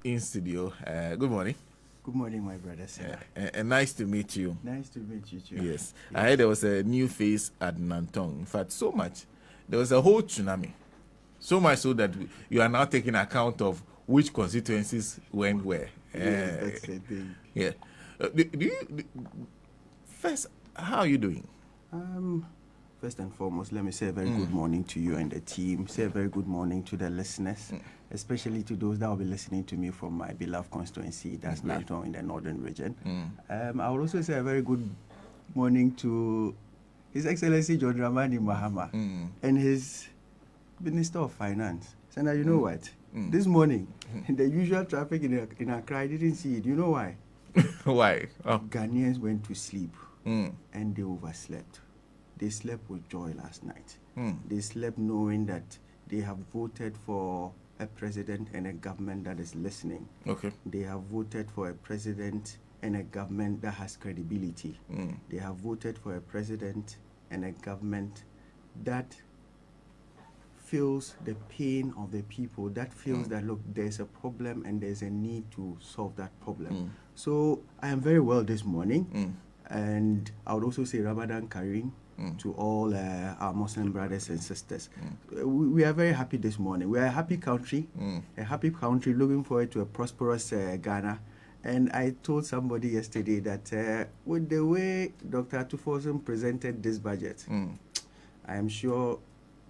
in studio. Good morning. Good morning, my brother Senan. And nice to meet you. Nice to meet you too. Yes. I heard there was a new face at Nanton. In fact, so much. There was a whole tsunami. So much so that you are now taking account of which constituencies went where. Yes, that's the thing. Yeah. First, how are you doing? First and foremost, let me say a very good morning to you and the team. Say a very good morning to the listeners, especially to those that will be listening to me from my beloved constituency, that's Nanton in the northern region. I will also say a very good morning to His Excellency John Dramani Mahama and his Minister of Finance. So now you know what? This morning, the usual traffic in Accra, I didn't see it. You know why? Why? Ghanaians went to sleep and they overslept. They slept with joy last night. They slept knowing that they have voted for a president and a government that is listening. Okay. They have voted for a president and a government that has credibility. They have voted for a president and a government that feels the pain of the people, that feels that, look, there's a problem and there's a need to solve that problem. So I am very well this morning. And I would also say Ramadan Kareem to all our Muslim brothers and sisters. We are very happy this morning. We are a happy country, looking forward to a prosperous Ghana. And I told somebody yesterday that with the way Dr. Tufosun presented this budget, I am sure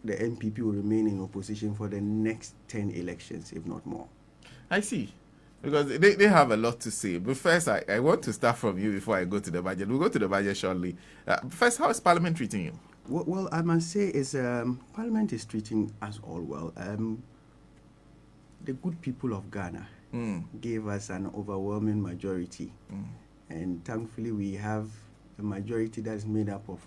the NPP will remain in opposition for the next 10 elections, if not more. I see. Because they have a lot to say. But first, I want to start from you before I go to the budget. We'll go to the budget shortly. First, how is Parliament treating you? Well, I must say Parliament is treating us all well. The good people of Ghana gave us an overwhelming majority. And thankfully, we have a majority that is made up of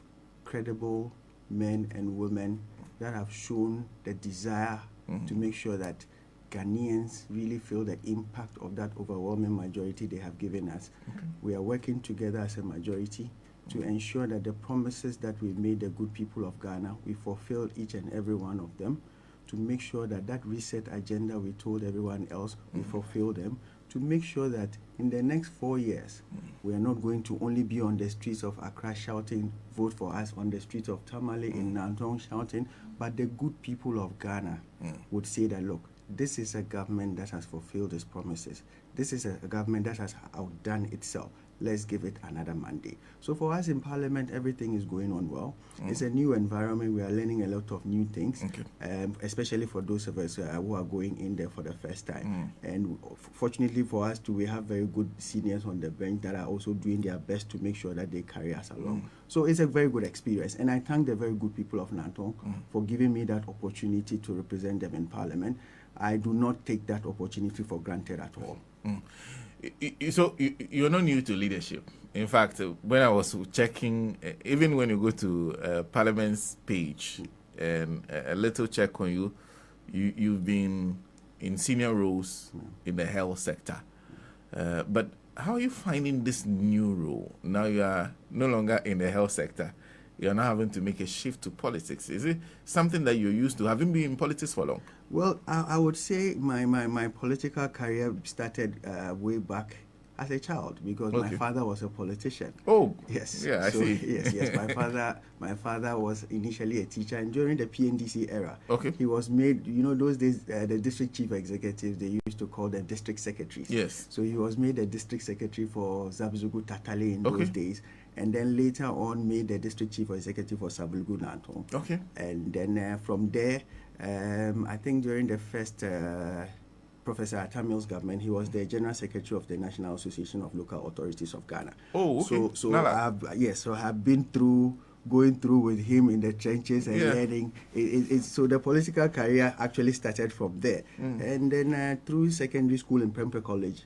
credible men and women that have shown the desire to make sure that Ghanaians really feel the impact of that overwhelming majority they have given us. We are working together as a majority to ensure that the promises that we made the good people of Ghana, we fulfill each and every one of them, to make sure that that reset agenda we told everyone else, we fulfill them, to make sure that in the next 4 years, we are not going to only be on the streets of Accra shouting, vote for us, on the streets of Tamale in Nanton shouting, but the good people of Ghana would say that, look, this is a government that has fulfilled its promises. This is a government that has outdone itself. Let's give it another mandate. So for us in Parliament, everything is going on well. It's a new environment. We are learning a lot of new things, especially for those of us who are going in there for the first time. And fortunately for us too, we have very good seniors on the bench that are also doing their best to make sure that they carry us along. So it's a very good experience. And I thank the very good people of Nanton for giving me that opportunity to represent them in Parliament. I do not take that opportunity for granted at all. So you're not new to leadership. In fact, when I was checking, even when you go to Parliament's page and a little check on you, you've been in senior roles in the health sector. But how are you finding this new role? Now you are no longer in the health sector. You're now having to make a shift to politics. Is it something that you're used to? Have you been in politics for long? Well, I would say my political career started way back as a child because my father was a politician. Oh, yes. Yeah, I see. Yes. My father was initially a teacher, and during the PNDC era, he was made. You know, those days the district chief executives, they used to call them district secretaries. Yes. So he was made a district secretary for Zabzugu Tatale in those days. And then later on made the district chief executive for Sabulgu Nanton. And then from there, I think during the first Professor Atamil's government, he was the general secretary of the National Association of Local Authorities of Ghana. Oh, okay. So I have been going through with him in the trenches and learning. So the political career actually started from there. And then through secondary school in Prempeh College,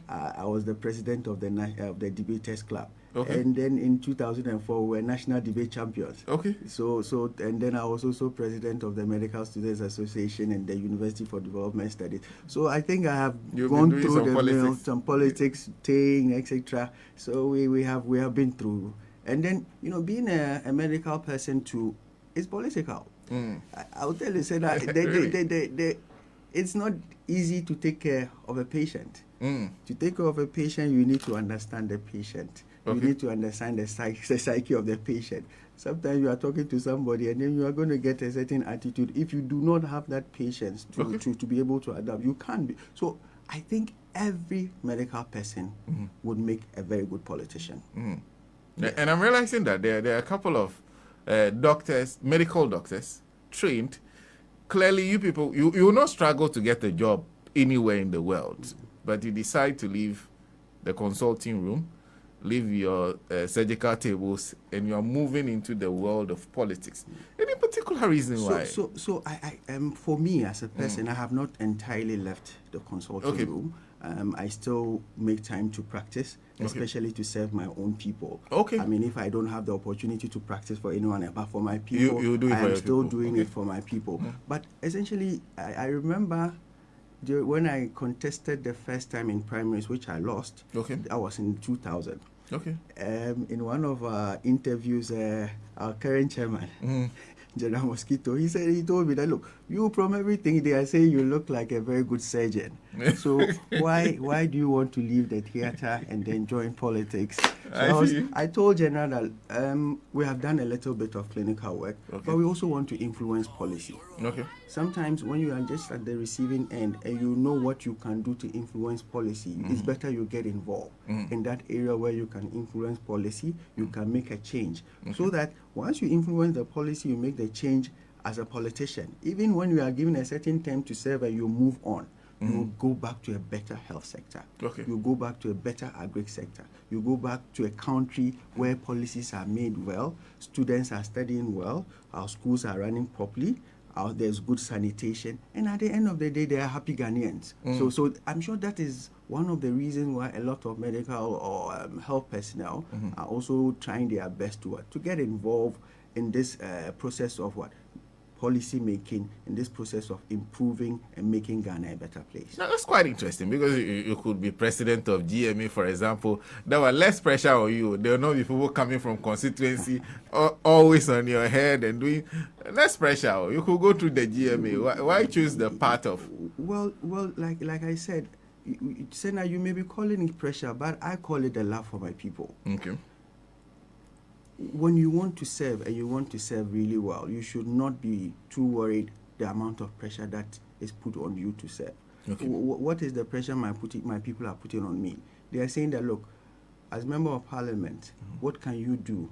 I was the president of the Debaters Club. And then in 2004, we were national debate champions. So and then I was also president of the Medical Students Association and the University for Development Studies. So I think I have gone through some politics, thing, etc. So we have been through. And then, you know, being a medical person too is political. I'll tell you, say that it's not easy to take care of a patient. Mm. To take care of a patient, you need to understand the patient. Okay. You need to understand the psyche of the patient. Sometimes you are talking to somebody and then you are going to get a certain attitude. If you do not have that patience to be able to adapt, you can't be. So I think every medical person would make a very good politician. Yeah. And I'm realizing that there are a couple of doctors, medical doctors, trained. Clearly, you people, you will not struggle to get a job anywhere in the world, but you decide to leave the consulting room, leave your surgical tables, and you are moving into the world of politics. Any particular reason why? So I for me as a person, I have not entirely left the consulting room. I still make time to practice, especially to serve my own people. Okay. I mean, if I don't have the opportunity to practice for anyone apart from my people, you do it I for am your still people. doing it for my people. But essentially, I remember when I contested the first time in primaries, which I lost. Okay. That was in 2000. Okay. In one of our interviews, our current chairman, General Mosquito, he told me that, look, you from everything they are saying, you look like a very good surgeon. So why do you want to leave the theater and then join politics? So I told General that we have done a little bit of clinical work, but we also want to influence policy. Okay. Sometimes when you are just at the receiving end and you know what you can do to influence policy, it's better you get involved in that area where you can influence policy, you can make a change. So that once you influence the policy, you make the change as a politician. Even when you are given a certain time to serve and you move on, you will go back to a better health sector. Okay. You go back to a better agri sector. You go back to a country where policies are made well, students are studying well, our schools are running properly, there's good sanitation, and at the end of the day, they are happy Ghanaians. So I'm sure that is one of the reasons why a lot of medical or health personnel are also trying their best to get involved in this process of policy making, in this process of improving and making Ghana a better place. Now, that's quite interesting because you could be president of GMA, for example. There were less pressure on you. There will not be people coming from constituency always on your head and doing less pressure. You could go through the GMA. Why choose the path of? Well, like I said, Senan, you may be calling it pressure, but I call it the love for my people. Okay. When you want to serve and you want to serve really well, you should not be too worried the amount of pressure that is put on you to serve. Okay. What is the pressure my people are putting on me? They are saying that, look, as member of parliament, what can you do?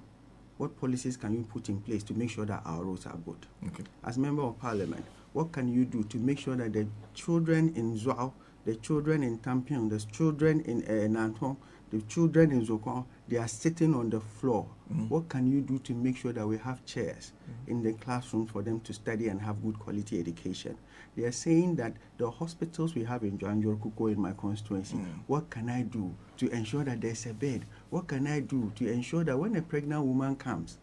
What policies can you put in place to make sure that our roads are good? Okay. As member of parliament, what can you do to make sure that the children in Zhuao, the children in Tampion, the children in Nanton, the children in Zokon, they are sitting on the floor. What can you do to make sure that we have chairs in the classroom for them to study and have good quality education? They are saying that the hospitals we have in Janjor Kuko in my constituency, what can I do to ensure that there's a bed? What can I do to ensure that when a pregnant woman comes,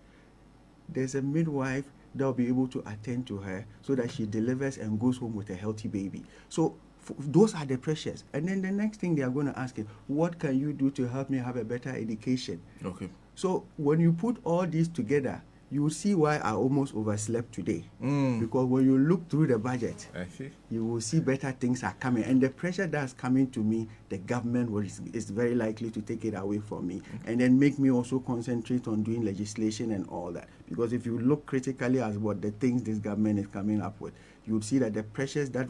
there's a midwife that will be able to attend to her so that she delivers and goes home with a healthy baby? So those are the pressures. And then the next thing they are going to ask is, what can you do to help me have a better education? Okay. So when you put all these together, you will see why I almost overslept today. Because when you look through the budget, you will see better things are coming. And the pressure that's coming to me, the government is very likely to take it away from me and then make me also concentrate on doing legislation and all that. Because if you look critically at what the things this government is coming up with, you would see that the pressures that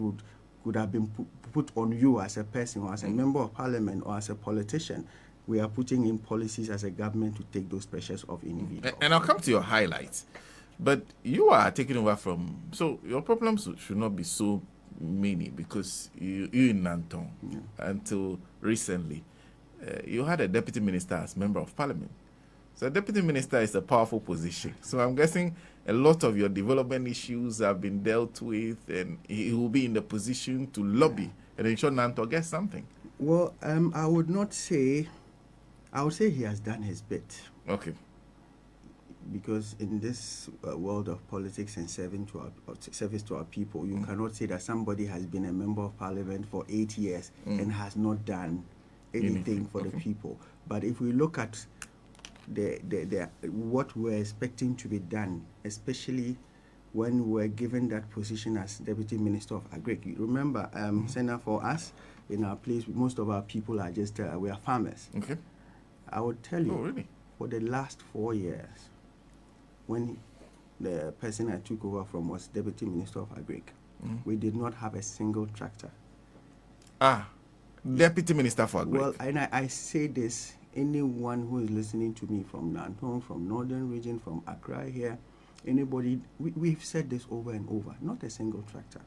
could have been put on you as a person or as a member of parliament or as a politician, we are putting in policies as a government to take those pressures off individuals. And I'll come to your highlights. But you are taking over from, so your problems should not be so many because you in Nanton until recently, you had a deputy minister as member of parliament. So a deputy minister is a powerful position. So I'm guessing a lot of your development issues have been dealt with and he will be in the position to lobby and ensure Nanton gets something. Well, I would say he has done his bit. Okay. Because in this world of politics and service to our people, you cannot say that somebody has been a member of parliament for 8 years and has not done anything for the people. But if we look at what we're expecting to be done, especially when we were given that position as Deputy Minister of Agric. You remember, Senator, for us, in our place, most of our people are just, we are farmers. Okay. I would tell you, really? for the last 4 years, when the person I took over from was Deputy Minister of Agric, we did not have a single tractor. Deputy Minister for Agric. Well, and I say this, anyone who is listening to me from Nanton, from Northern Region, from Accra here, anybody, we've said this over and over, not a single tractor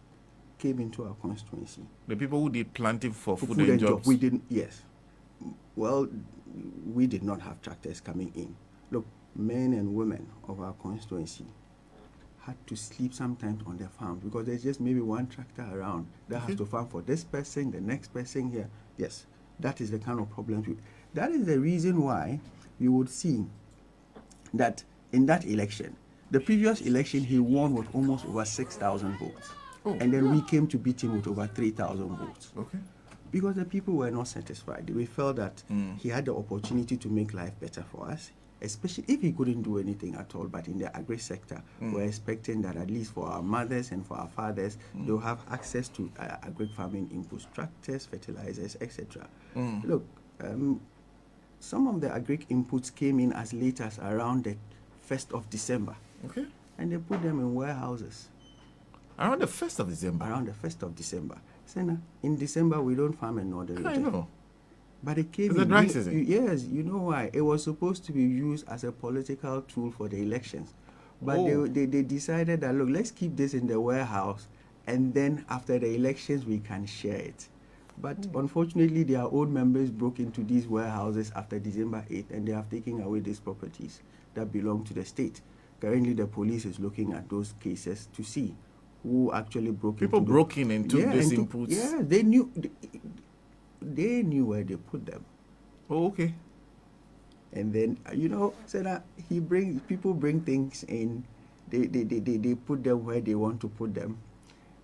came into our constituency. The people who did planting for food and jobs. We didn't, yes. Well, we did not have tractors coming in. Look, men and women of our constituency had to sleep sometimes on their farm because there's just maybe one tractor around that has to farm for this person, the next person here. Yes, that is the kind of problems. That is the reason why you would see that in that election, the previous election, he won with almost over 6,000 votes. And then we came to beat him with over 3,000 votes. Okay. Because the people were not satisfied. We felt that he had the opportunity to make life better for us, especially if he couldn't do anything at all. But in the agri sector, we're expecting that at least for our mothers and for our fathers, they'll have access to agri farming inputs, tractors, fertilizers, etc. Look, some of the agri inputs came in as late as around the 1st of December. Okay. And they put them in warehouses. Around the 1st of December? Around the 1st of December. Senna, in December, we don't farm in Northern Region. I know. But it came in. It's a dry season. Yes, you know why? It was supposed to be used as a political tool for the elections. But they decided that, look, let's keep this in the warehouse, and then after the elections, we can share it. But unfortunately, their own members broke into these warehouses after December 8th, and they have taken away these properties that belong to the state. Currently, the police is looking at those cases to see who actually broke People into broke in and took these inputs. Yeah, they knew where they put them. Oh, okay. And then, said that people bring things in, they put them where they want to put them.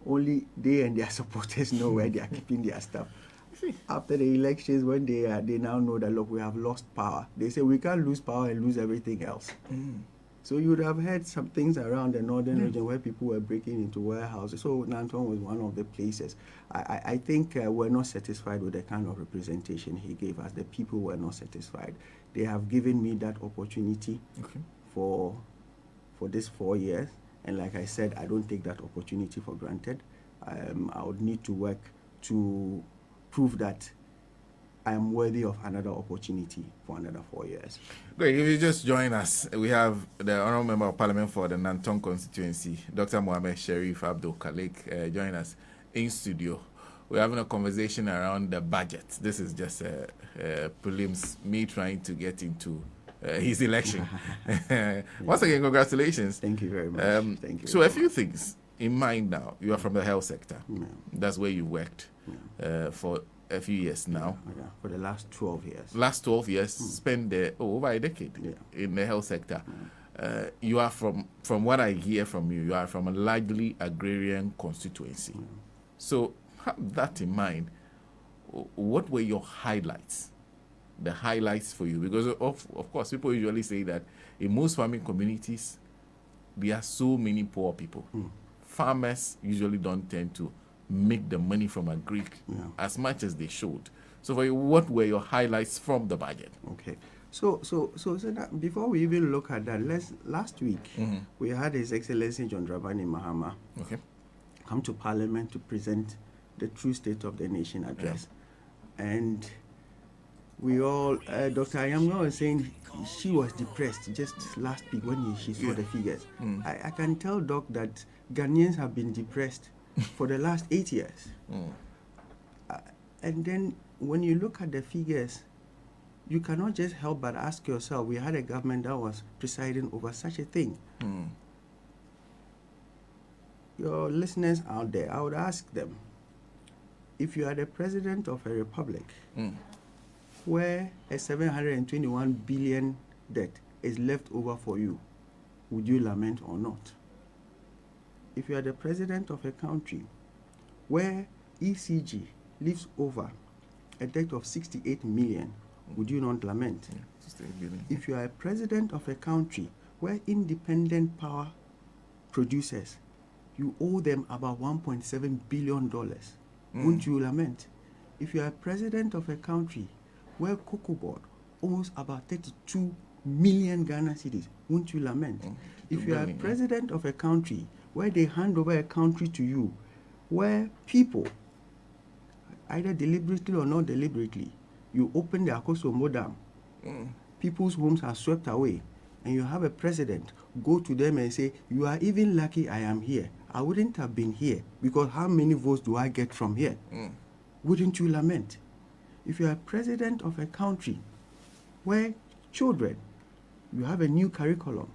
Only they and their supporters know where they are keeping their stuff. After the elections, when they now know that, look, we have lost power, they say we can't lose power and lose everything else. So you would have heard some things around the Northern Region where people were breaking into warehouses. So Nanton was one of the places. I think we're not satisfied with the kind of representation he gave us. The people were not satisfied. They have given me that opportunity for this 4 years. And like I said, I don't take that opportunity for granted. I would need to work to prove that I am worthy of another opportunity for another 4 years. Great. If you just join us, we have the Honourable Member of Parliament for the Nanton constituency, Dr. Mohammed Sherif Abdul Khalik, join us in studio. We're having a conversation around the budget. This is just prelims, me trying to get into his election. Once again, congratulations. Thank you very much. Thank you. So a few things in mind now. You are from the health sector. That's where you worked for a few years now. For the last 12 years. Last 12 years, spent there over a decade in the health sector. You are from what I hear from you, you are from a largely agrarian constituency. So have that in mind. What were your highlights? The highlights for you? Because of course, people usually say that in most farming communities, there are so many poor people. Farmers usually don't tend to make the money from agri as much as they should. So for you, what were your highlights from the budget? Okay. So that before we even look at that, last week we had His Excellency John Dramani Mahama come to Parliament to present the true State of the Nation address. And we all, Dr. Ayamga was saying she was depressed just last week when she saw the figures. I can tell Doc that Ghanaians have been depressed for the last 8 years. And then when you look at the figures, you cannot just help but ask yourself, we had a government that was presiding over such a thing. Your listeners out there, I would ask them, if you are the president of a republic where a 721 billion debt is left over for you, would you lament or not? If you are the president of a country where ECG leaves over a debt of 68 million, would you not lament? If you are a president of a country where independent power producers, you owe them about $1.7 billion. Wouldn't you lament? If you are president of a country where cocoa board owns about 32 million Ghana cedis, wouldn't you lament? If you are president of a country where they hand over a country to you, where people, either deliberately or not deliberately, you open the Akosombo Dam, people's homes are swept away, and you have a president go to them and say, you are even lucky I am here. I wouldn't have been here, because how many votes do I get from here? Wouldn't you lament? If you are president of a country where children, you have a new curriculum,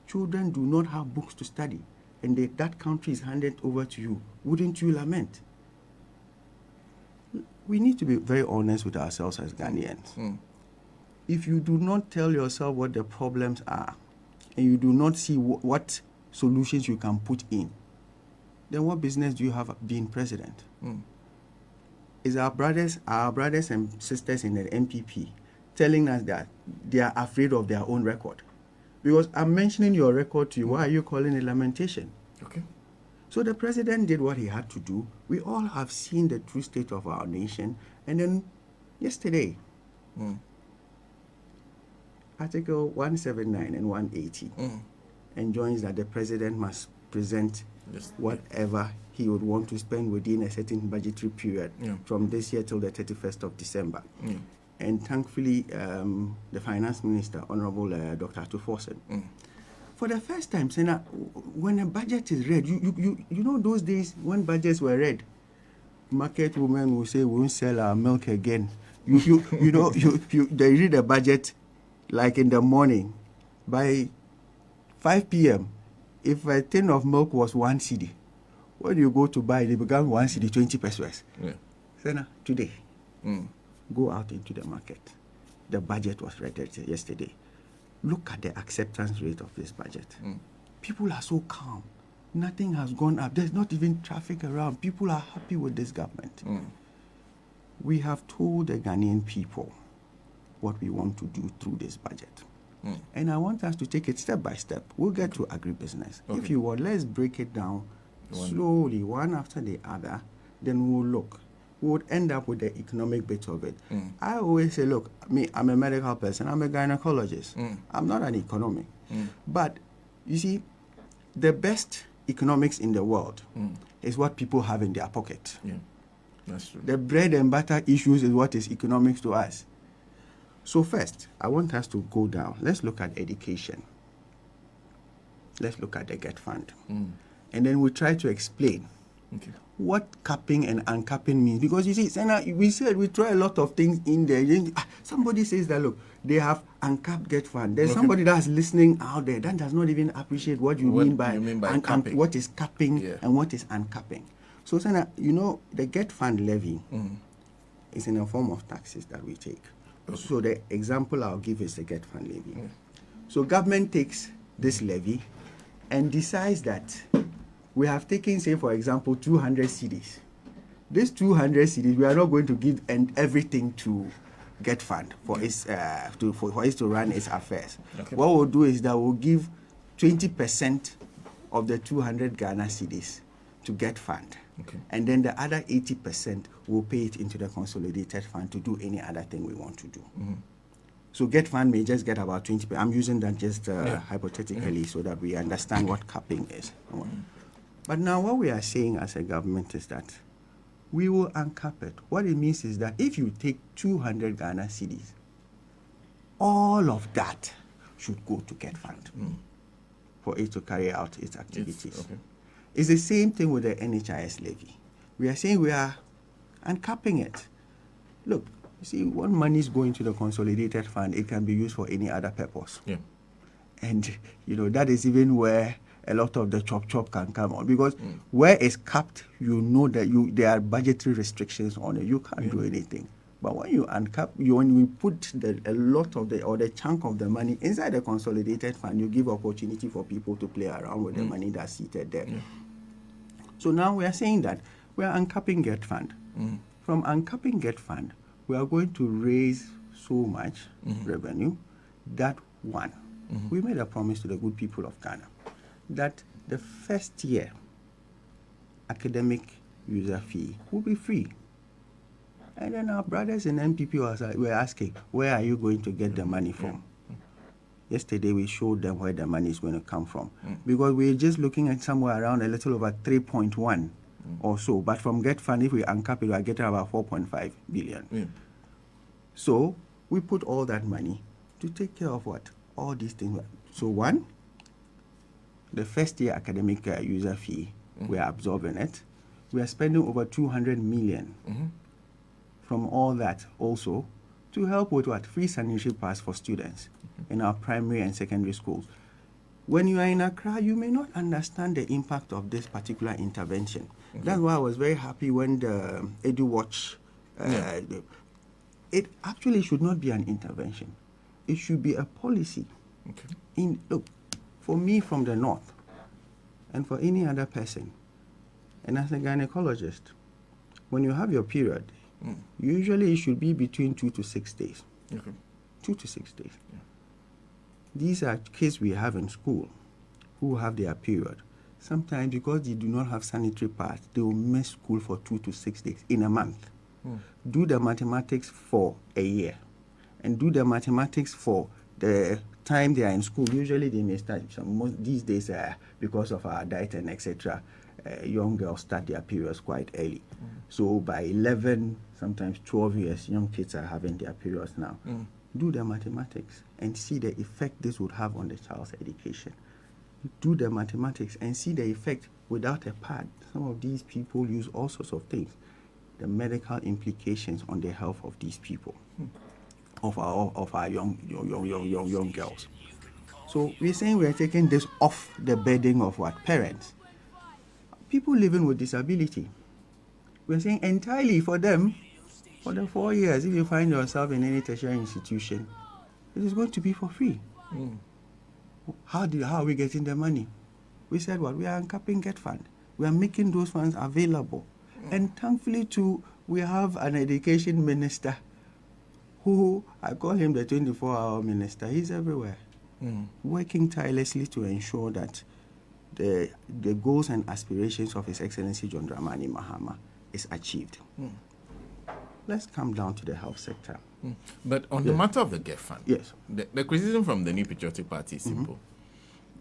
children do not have books to study, and that country is handed over to you, wouldn't you lament? We need to be very honest with ourselves as Ghanaians. If you do not tell yourself what the problems are, and you do not see what solutions you can put in, then what business do you have being president? Is our brothers and sisters in the MPP telling us that they are afraid of their own record? Because I'm mentioning your record to you, why are you calling it lamentation? Okay. So the president did what he had to do. We all have seen the true state of our nation. And then yesterday, Article 179 and 180 enjoins that the president must present whatever he would want to spend within a certain budgetary period from this year till the 31st of December. And thankfully, the finance minister, Honorable Dr. Atuforsen, for the first time, Senator, when a budget is read, you know those days when budgets were read, market women will say, we won't sell our milk again. They read a budget like in the morning. By 5 p.m., if a tin of milk was 1 cedi, when you go to buy, they become 1 cedi, 20 pesos. Senator, today, go out into the market. The budget was read yesterday. Look at the acceptance rate of this budget. People are so calm. Nothing has gone up. There's not even traffic around. People are happy with this government. We have told the Ghanaian people what we want to do through this budget. And I want us to take it step by step. We'll get to agribusiness. If you want, let's break it down slowly, one after the other. Then we'll look. We would end up with the economic bit of it. I always say, look, I'm a medical person. I'm a gynecologist. I'm not an economic. But, you see, the best economics in the world is what people have in their pocket. That's true. The bread and butter issues is what is economics to us. So first, I want us to go down. Let's look at education. Let's look at the GET fund. And then we try to explain what capping and uncapping means. Because you see, Senator, we said we try a lot of things in there. Somebody says that, look, they have uncapped GET fund. There's somebody that's listening out there that does not even appreciate what you mean by capping. What is capping and what is uncapping. So, Senator, you know, the GET fund levy is in a form of taxes that we take. So the example I'll give is the GET fund levy. So government takes this levy and decides that we have taken, say, for example, 200 cedis. These 200 cedis, we are not going to give everything to GET fund for its for it to run its affairs. What we'll do is that we'll give 20% of the 200 Ghana cedis to GET fund. And then the other 80% we'll pay it into the consolidated fund to do any other thing we want to do. So GET fund may just get about 20%. I'm using that just hypothetically so that we understand what capping is. But now what we are saying as a government is that we will uncap it. What it means is that if you take 200 Ghana cedis, all of that should go to GET fund for it to carry out its activities. It's the same thing with the NHIS levy. We are saying we are uncapping it. Look, you see, when money is going to the consolidated fund, it can be used for any other purpose. And, you know, that is even where a lot of the chop can come on. Because where it's capped, you know that there are budgetary restrictions on it. You can't do anything. But when you uncap, when we put a lot of the chunk of the money inside the consolidated fund, you give opportunity for people to play around with the money that's seated there. So now we are saying that we are uncapping GET fund. From uncapping GET fund, we are going to raise so much revenue that we made a promise to the good people of Ghana that the first year academic user fee will be free. And then our brothers in NPP were asking, where are you going to get the money from? Yesterday we showed them where the money is going to come from. Because we're just looking at somewhere around a little over 3.1 or so. But from Get Fund, if we uncap it, we're getting about 4.5 billion. So we put all that money to take care of what? All these things. So one, the first year academic user fee, we are absorbing it. We are spending over 200 million from all that also to help with what? Free sanitary pads for students in our primary and secondary schools. When you are in Accra, you may not understand the impact of this particular intervention. That's why I was very happy when the EduWatch, it actually should not be an intervention. It should be a policy. Look, for me from the north, and for any other person, and as a gynecologist, when you have your period, usually it should be between 2 to 6 days. 2 to 6 days. These are kids we have in school who have their period. Sometimes because they do not have sanitary pads, they will miss school for 2 to 6 days in a month. Do the mathematics for a year, and do the mathematics for the time they are in school. Usually they may start, these days because of our diet and etc., young girls start their periods quite early. So by 11, sometimes 12 years, young kids are having their periods now. Do the mathematics and see the effect this would have on the child's education. Do the mathematics and see the effect without a pad. Some of these people use all sorts of things. The medical implications on the health of these people, of our young girls. So we're saying we're taking this off the burden of what? Parents. People living with disability. We're saying entirely for them, for the 4 years, if you find yourself in any tertiary institution, it is going to be for free. How are we getting the money? We said what? We are uncapping Get Fund. We are making those funds available. And thankfully too, we have an education minister who, I call him the 24-hour minister. He's everywhere, working tirelessly to ensure that the goals and aspirations of His Excellency John Dramani Mahama is achieved. Let's come down to the health sector. But on the matter of the Get Fund, the criticism from the New Patriotic Party is simple.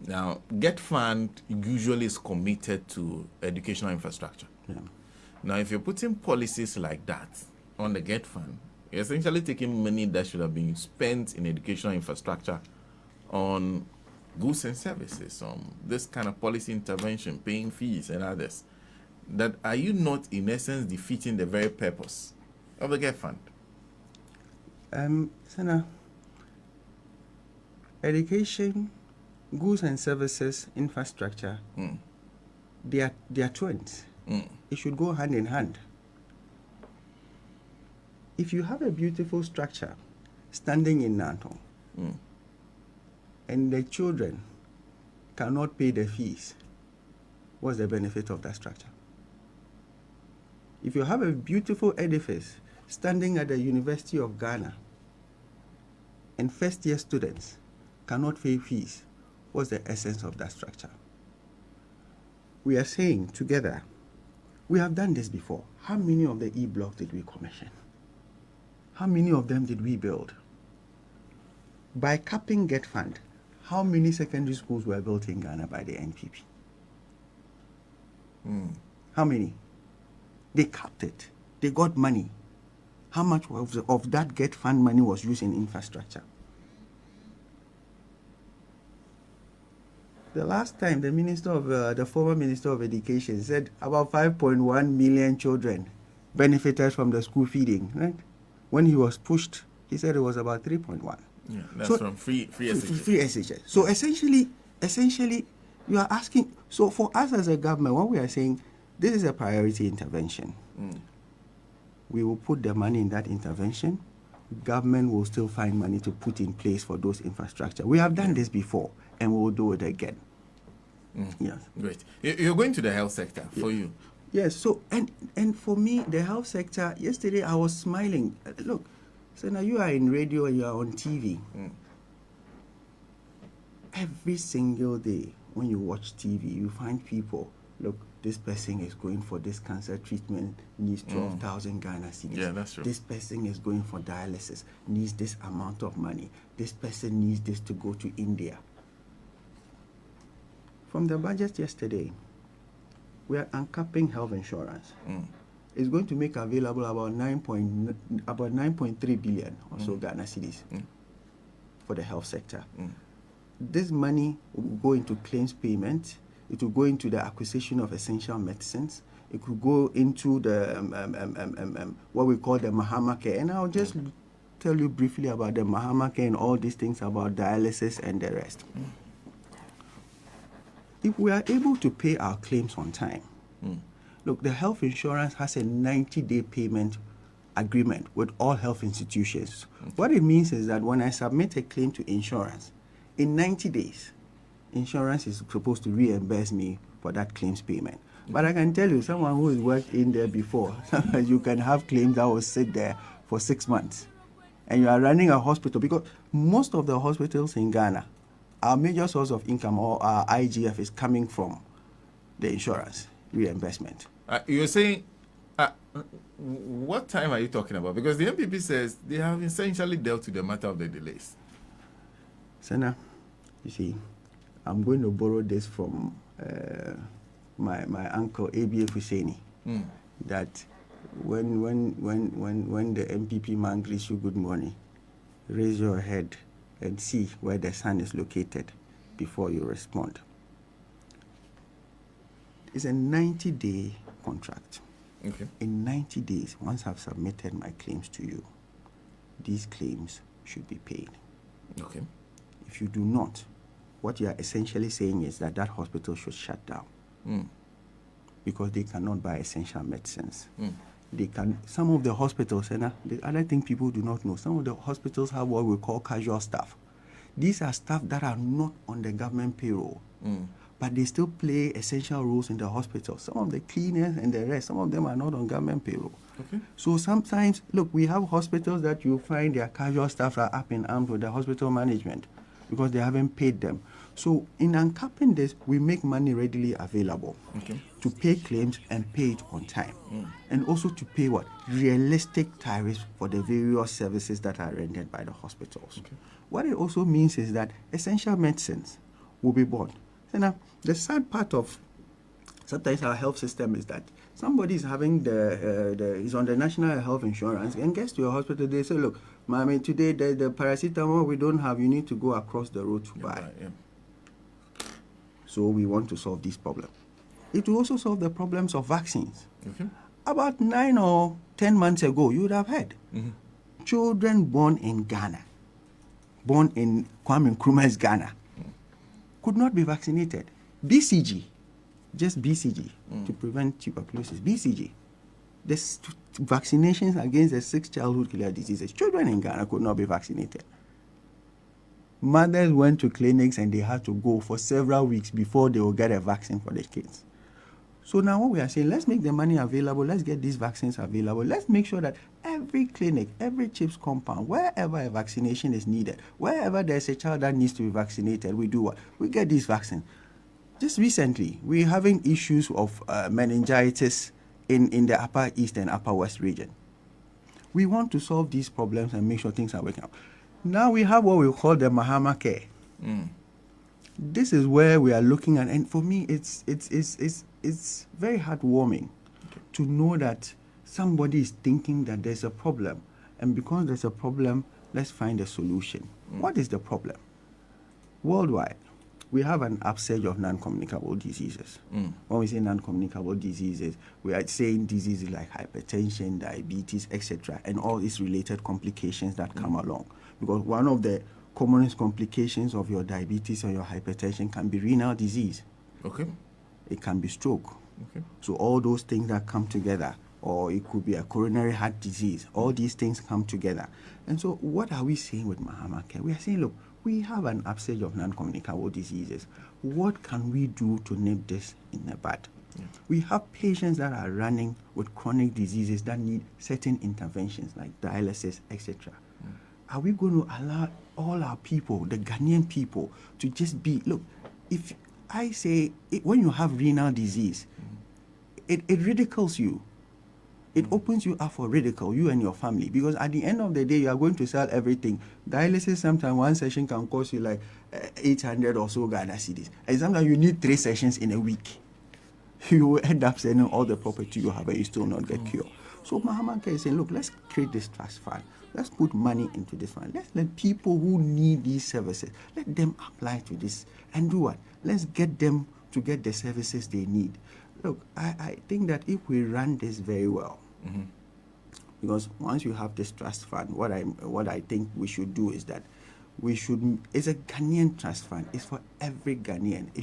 Now, Get Fund usually is committed to educational infrastructure. Now, if you're putting policies like that on the Get Fund, you're essentially taking money that should have been spent in educational infrastructure on goods and services, on this kind of policy intervention, paying fees and others. That are you not, in essence, defeating the very purpose of the Get Fund? Senator, education, goods and services, infrastructure, they are twins. It should go hand in hand. If you have a beautiful structure standing in Nanton, and the children cannot pay the fees, what's the benefit of that structure? If you have a beautiful edifice standing at the University of Ghana, and first-year students cannot pay fees, what's the essence of that structure? We are saying together, we have done this before. How many of the E-blocks did we commission? How many of them did we build? By capping Get Fund, how many secondary schools were built in Ghana by the NPP? How many? They capped it. They got money. How much of that Get Fund money was used in infrastructure? The last time the former Minister of Education said about 5.1 million children benefited from the school feeding, right? When he was pushed, he said it was about 3.1. Yeah, that's from free SHS. Free SHS. So essentially, you are asking, so for us as a government, what we are saying, this is a priority intervention. We will put the money in that intervention. Government will still find money to put in place for those infrastructure. We have done this before, and we will do it again. Yes. Great. You're going to the health sector for you. Yes. So and for me, the health sector. Yesterday, I was smiling. Look, so now you are in radio and you are on TV. Every single day, when you watch TV, you find people, look, this person is going for this cancer treatment, needs 12,000 Ghana cedis. Yeah, that's true. This person is going for dialysis, needs this amount of money. This person needs this to go to India. From the budget yesterday, we are uncapping health insurance. It's going to make available about 9.3 billion or so Ghana cedis for the health sector. This money will go into claims payment. It will go into the acquisition of essential medicines. It could go into the what we call the Mohammed Care. And I'll just tell you briefly about the Mohammed Care and all these things about dialysis and the rest. If we are able to pay our claims on time, look, the health insurance has a 90-day payment agreement with all health institutions. What it means is that when I submit a claim to insurance, in 90 days, insurance is supposed to reimburse me for that claims payment. But I can tell you, someone who has worked in there before, you can have claims that will sit there for 6 months. And you are running a hospital, because most of the hospitals in Ghana, our major source of income, or our IGF, is coming from the insurance reimbursement. You're saying, what time are you talking about? Because the MPP says they have essentially dealt with the matter of the delays. Senan, you see, I'm going to borrow this from my uncle A.B.A. Husseini, that when the MPP man greets you good morning, raise your head and see where the sun is located before you respond. It's a 90-day contract. Okay. In 90 days, once I've submitted my claims to you, these claims should be paid. Okay. If you do not, what you are essentially saying is that that hospital should shut down, because they cannot buy essential medicines. They can. Some of the hospitals, and the other thing people do not know, some of the hospitals have what we call casual staff. These are staff that are not on the government payroll, but they still play essential roles in the hospital. Some of the cleaners and the rest, some of them are not on government payroll. Okay. So sometimes, look, we have hospitals that you find their casual staff are up in arms with the hospital management because they haven't paid them. So in uncapping this, we make money readily available to pay claims and pay it on time. And also to pay what? Realistic tariffs for the various services that are rendered by the hospitals. Okay. What it also means is that essential medicines will be bought. So now, the sad part of sometimes our health system is that somebody is having is on the national health insurance and gets to your hospital, they say, look, mommy, today the paracetamol we don't have, you need to go across the road to buy. Right, yeah. So we want to solve this problem. It will also solve the problems of vaccines. Okay. About 9 or 10 months ago, you would have heard children born in Ghana, born in Kwame Nkrumah's Ghana, could not be vaccinated. BCG, just BCG, to prevent tuberculosis. BCG. The vaccinations against the 6 childhood killer diseases. Children in Ghana could not be vaccinated. Mothers went to clinics and they had to go for several weeks before they will get a vaccine for their kids. So now what we are saying, let's make the money available, let's get these vaccines available, let's make sure that every clinic, every CHIPS compound, wherever a vaccination is needed, wherever there's a child that needs to be vaccinated, we do what? We get these vaccines. Just recently, we're having issues of meningitis in the Upper East and Upper West region. We want to solve these problems and make sure things are working out. Now we have what we call the Mohammed Care. This is where we are looking at, and for me, it's very heartwarming to know that somebody is thinking that there's a problem, and because there's a problem, let's find a solution. What is the problem? Worldwide, we have an upsurge of non-communicable diseases. When we say non-communicable diseases, we are saying diseases like hypertension, diabetes, etc., and all these related complications that come along. Because one of the commonest complications of your diabetes or your hypertension can be renal disease. Okay. It can be stroke. Okay. So all those things that come together, or it could be a coronary heart disease, all these things come together. And so what are we saying with Mohammed Care? We are saying, look, we have an upsurge of non-communicable diseases. What can we do to nip this in the bud? Yeah. We have patients that are running with chronic diseases that need certain interventions like dialysis, etc. Are we going to allow all our people, the Ghanaian people, to just be, look, if I say when you have renal disease, it ridicules you. It opens you up for ridicule, you and your family, because at the end of the day, you are going to sell everything. Dialysis, sometimes one session can cost you like 800 or so Ghana cedis. And sometimes you need 3 sessions in a week. You will end up selling all the property you have and you still not get cured. So Mohammed is saying, look, let's create this trust fund. Let's put money into this fund. Let's let people who need these services, let them apply to this and do what? Let's get them to get the services they need. Look, I think that if we run this very well, because once you have this trust fund, what I think we should do is that it's a Ghanaian trust fund. It's for every Ghanaian. It should